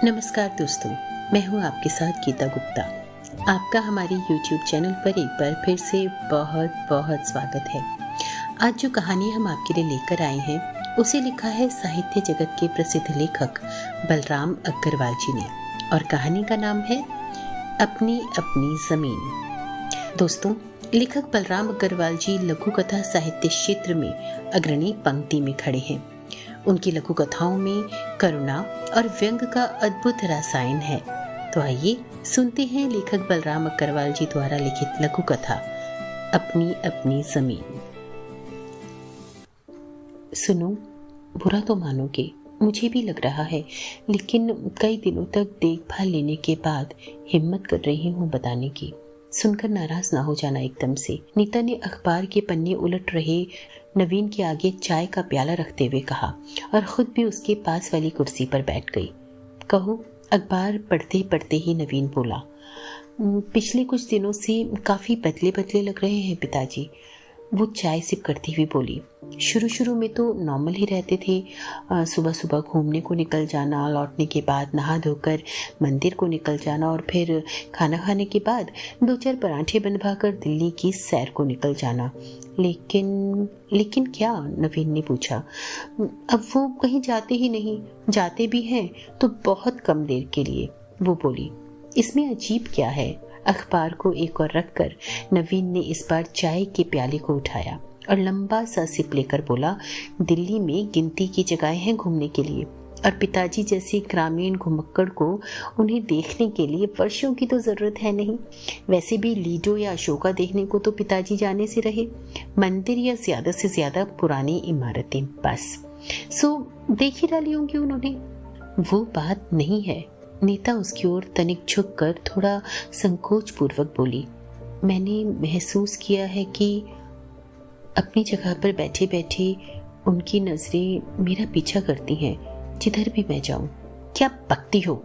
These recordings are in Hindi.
नमस्कार दोस्तों, मैं हूं आपके साथ गीता गुप्ता। आपका हमारे YouTube चैनल पर एक बार फिर से बहुत बहुत स्वागत है। आज जो कहानी हम आपके लिए लेकर आए हैं उसे लिखा है साहित्य जगत के प्रसिद्ध लेखक बलराम अग्रवाल जी ने और कहानी का नाम है अपनी अपनी जमीन। दोस्तों, लेखक बलराम अग्रवाल जी लघु कथा साहित्य क्षेत्र में अग्रणी पंक्ति में खड़े हैं। उनकी लघु कथाओं में करुणा और व्यंग का अद्भुत रसायन है। तो आइए सुनते हैं लेखक बलराम अग्रवाल जी द्वारा लिखित लघु कथा अपनी अपनी जमीन। सुनो, बुरा तो मानोगे, मुझे भी लग रहा है, लेकिन कई दिनों तक देखभाल लेने के बाद हिम्मत कर रही हूँ बताने की। सुनकर नाराज ना हो जाना एकदम से। नीता ने अखबार के पन्ने उलट रहे नवीन के आगे चाय का प्याला रखते हुए कहा और खुद भी उसके पास वाली कुर्सी पर बैठ गई। कहो, अखबार पढ़ते पढ़ते ही नवीन बोला, पिछले कुछ दिनों से काफी बदले बदले लग रहे हैं पिताजी। वो चाय सिप करती हुई बोली, शुरू शुरू में तो नॉर्मल ही रहते थे। सुबह सुबह घूमने को निकल जाना, लौटने के बाद नहा धोकर मंदिर को निकल जाना और फिर खाना खाने के बाद 2-4 पराठे बनवाकर दिल्ली की सैर को निकल जाना। लेकिन क्या? नवीन ने पूछा। अब वो कहीं जाते ही नहीं, जाते भी हैं तो बहुत कम देर के लिए, वो बोली। इसमें अजीब क्या है? अखबार को एक और रखकर नवीन ने इस बार चाय के प्याले को उठाया और लंबा सा सिप लेकर बोला, दिल्ली में गिनती की जगह है घूमने के लिए और पिताजी जैसी ग्रामीण घुमक्कड़ को उन्हें देखने के लिए वर्षों की तो जरूरत है नहीं। वैसे भी लीडो या अशोका देखने को तो पिताजी जाने से रहे, मंदिर या ज्यादा से ज्यादा पुरानी इमारतें बस। सो देख ही डाली होंगी उन्होंने। वो बात नहीं है। नीता उसकी ओर तनिक झुककर थोड़ा संकोच पूर्वक बोली, मैंने महसूस किया है कि अपनी जगह पर बैठे बैठे उनकी नजरें मेरा पीछा करती हैं जिधर भी मैं जाऊं। क्या बकती हो?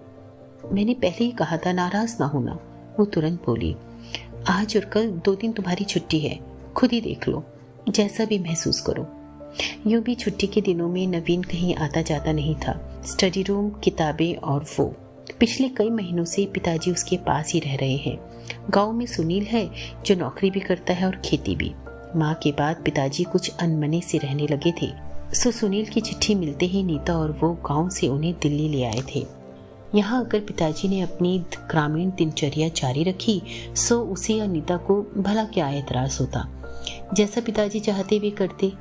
मैंने पहले ही कहा था नाराज ना होना, वो तुरंत बोली। आज और कल 2 दिन तुम्हारी छुट्टी है, खुद ही देख लो, जैसा भी महसूस करो। यूं भी छुट्टी के दिनों में नवीन कहीं आता जाता नहीं था। स्टडी रूम, किताबें और वो पिछले कई महीनों से पिताजी उसके पास ही रह रहे हैं। गांव में सुनील है जो नौकरी भी करता है और खेती भी। माँ के बाद पिताजी कुछ अनमने से रहने लगे थे, सो सुनील की चिट्ठी मिलते ही नीता और वो गांव से उन्हें दिल्ली ले आए थे। यहाँ अगर पिताजी ने अपनी ग्रामीण दिनचर्या जारी रखी सो उसे या नीता को भला क्या एतराज होता। जैसा पिताजी चाहते वे करते।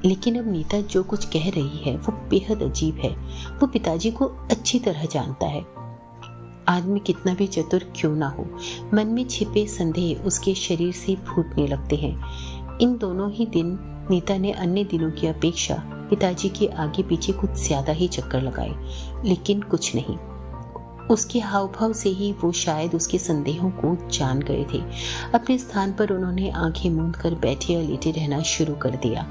लेकिन अब नीता जो कुछ कह रही है वो बेहद अजीब है। वो पिताजी को अच्छी तरह जानता है। आदमी कितना भी चतुर क्यों ना हो, मन में छिपे संदेह उसके शरीर से फूटने लगते हैं। इन दोनों ही दिन नीता ने अन्य दिनों की अपेक्षा पिताजी के आगे पीछे कुछ ज्यादा ही चक्कर लगाए, लेकिन कुछ नहीं। उसके हाव भाव से ही वो शायद उसके संदेहों को जान गए थे। अपने स्थान पर उन्होंने आंखें मूंद कर बैठे या लेटे रहना शुरू कर दिया।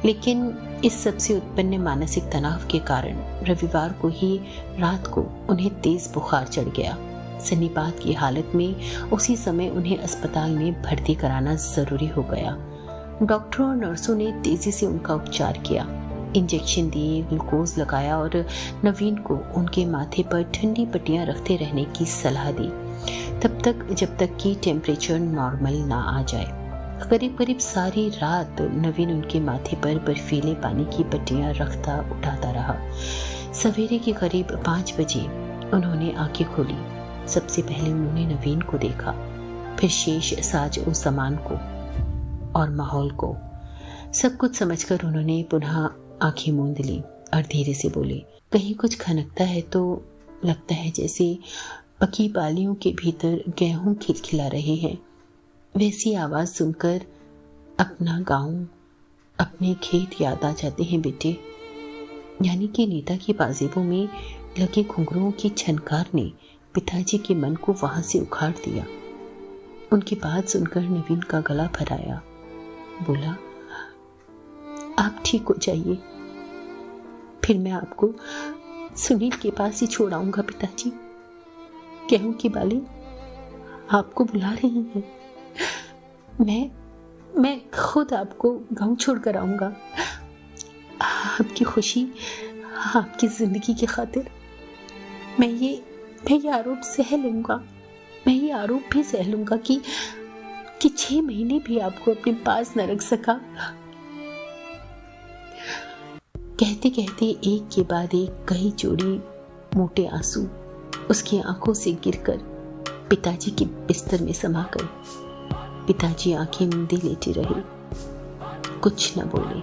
लेकिन इस सब से उत्पन्न मानसिक तनाव के कारण रविवार को ही रात को उन्हें तेज बुखार चढ़ गया। सन्निपात की हालत में उसी समय उन्हें अस्पताल में भर्ती कराना जरूरी हो गया। डॉक्टरों और नर्सों ने तेजी से उनका उपचार किया, इंजेक्शन दिए, ग्लूकोज लगाया और नवीन को उनके माथे पर ठंडी पट्टियां रखते रहने की सलाह दी, तब तक जब तक कि टेम्परेचर नॉर्मल ना आ जाए। करीब करीब सारी रात नवीन उनके माथे पर बर्फीले पानी की पट्टियां रखता उठाता रहा। सवेरे के करीब 5 बजे उन्होंने आंखें खोली। सबसे पहले उन्होंने नवीन को देखा, फिर शेष साजो सामान को और माहौल को। सब कुछ समझकर उन्होंने पुनः आंखें मूंद ली और धीरे से बोले, कहीं कुछ खनकता है तो लगता है जैसे पकी बालियों के भीतर गेहूं खिलखिला रहे हैं। वैसी आवाज सुनकर अपना गांव, अपने खेत याद आ जाते हैं बेटे। यानी कि नीता की बाजेबों में लगे घुंघरुओं की छनकार ने पिताजी के मन को वहां से उखाड़ दिया। उनकी बात सुनकर नवीन का गला भराया, बोला, आप ठीक हो जाइए, फिर मैं आपको सुनील के पास ही छोड़ आऊंगा पिताजी। गेहूं की बाली आपको बुला रही है। मैं खुद आपको गांव छोड़कर आऊंगा, आपकी खुशी, आपकी जिंदगी की खातिर। मैं ये आरोप सह लूंगा, मैं ये आरोप भी सह लूंगा कि 6 महीने भी आपको अपने पास न रख सका। कहते कहते एक के बाद एक कई जोड़ी मोटे आंसू उसकी आंखों से गिरकर पिताजी के बिस्तर में समा गए। पिताजी आंखें मूंदे लेटे रहे, कुछ न बोले।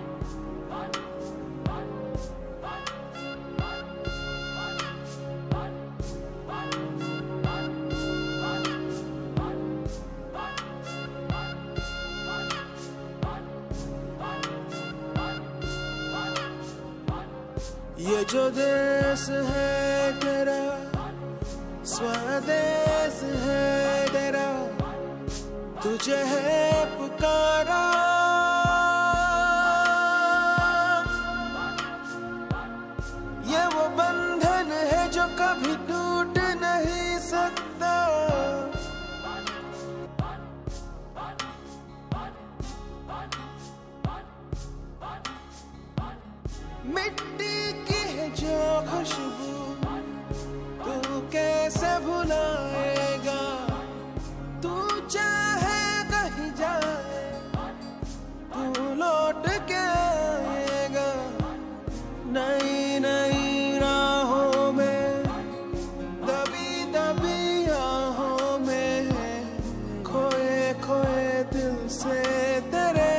ये जो देश है तेरा, स्वदेश है तेरा, तुझे है पुकारा। ये वो बंधन है जो कभी टूट नहीं सकता। मिट्टी की है जो खुशबू, तू कैसे भुलाएगा। तू चाहे कहीं जाए, तू लौट के आएगा। नई नई राहों में, दबी दबी राहों में, खोए खोए दिल से तेरे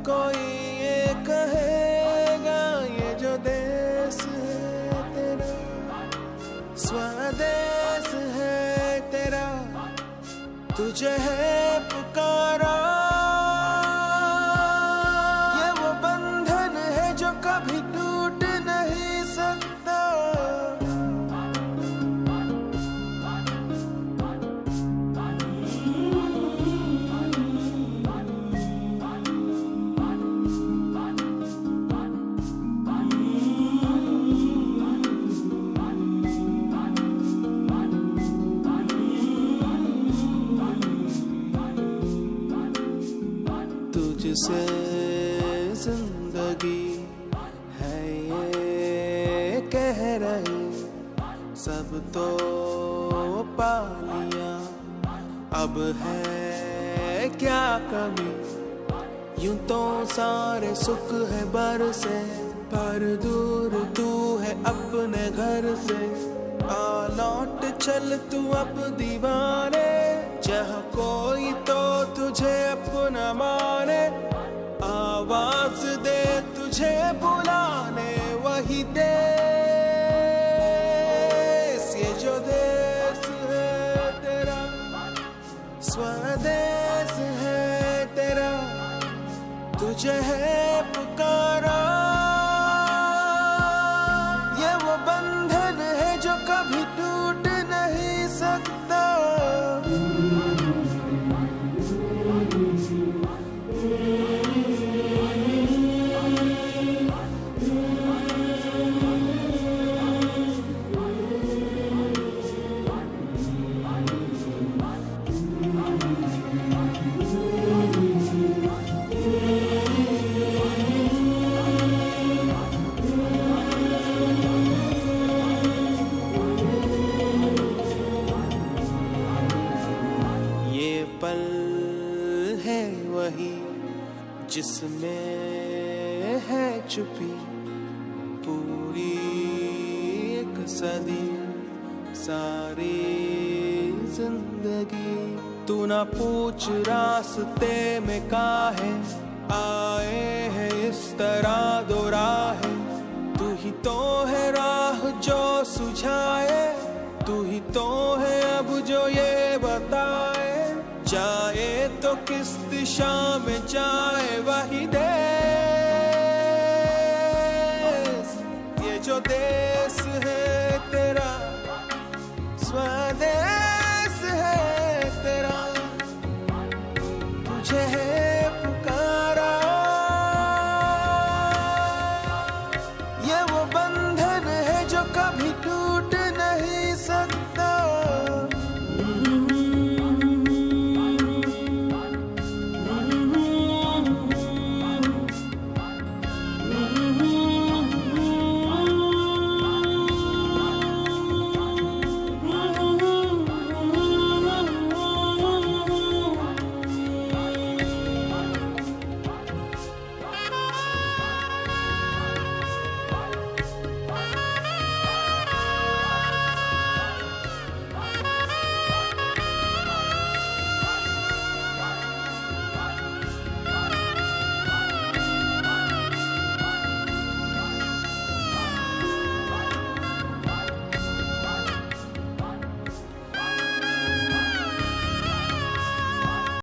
कोई ये कहेगा। ये जो देश है तेरा, स्वदेश है तेरा, तुझे है पुकारा। ये वो बंधन है जो कभी टूट नहीं सकता। तुझसे जिंदगी है ये कह रहे सब तो पा लिया। अब है क्या कमी, यूं तो सारे सुख है बरसे, पर दूर तू है अपने घर से। आ लौट चल तू अब दीवाने, जहाँ कोई तो तुझे अपना माने। आवाज दे तुझे बुलाने वही देश। ये जो देश है तेरा, स्वदेश है तेरा, तुझे है पुकारा। ये वो बंधन है जो कभी टूट नहीं सकता। पल है वही जिसमें है छुपी पूरी एक सदी सारी जिंदगी। तू ना पूछ रास्ते में काहे आए है इस तरह दो राहें। तू ही तो है राह जो सुझाए, तू ही तो है अब जो ये बताए। जाए तो किस दिशा में जाए वही दे।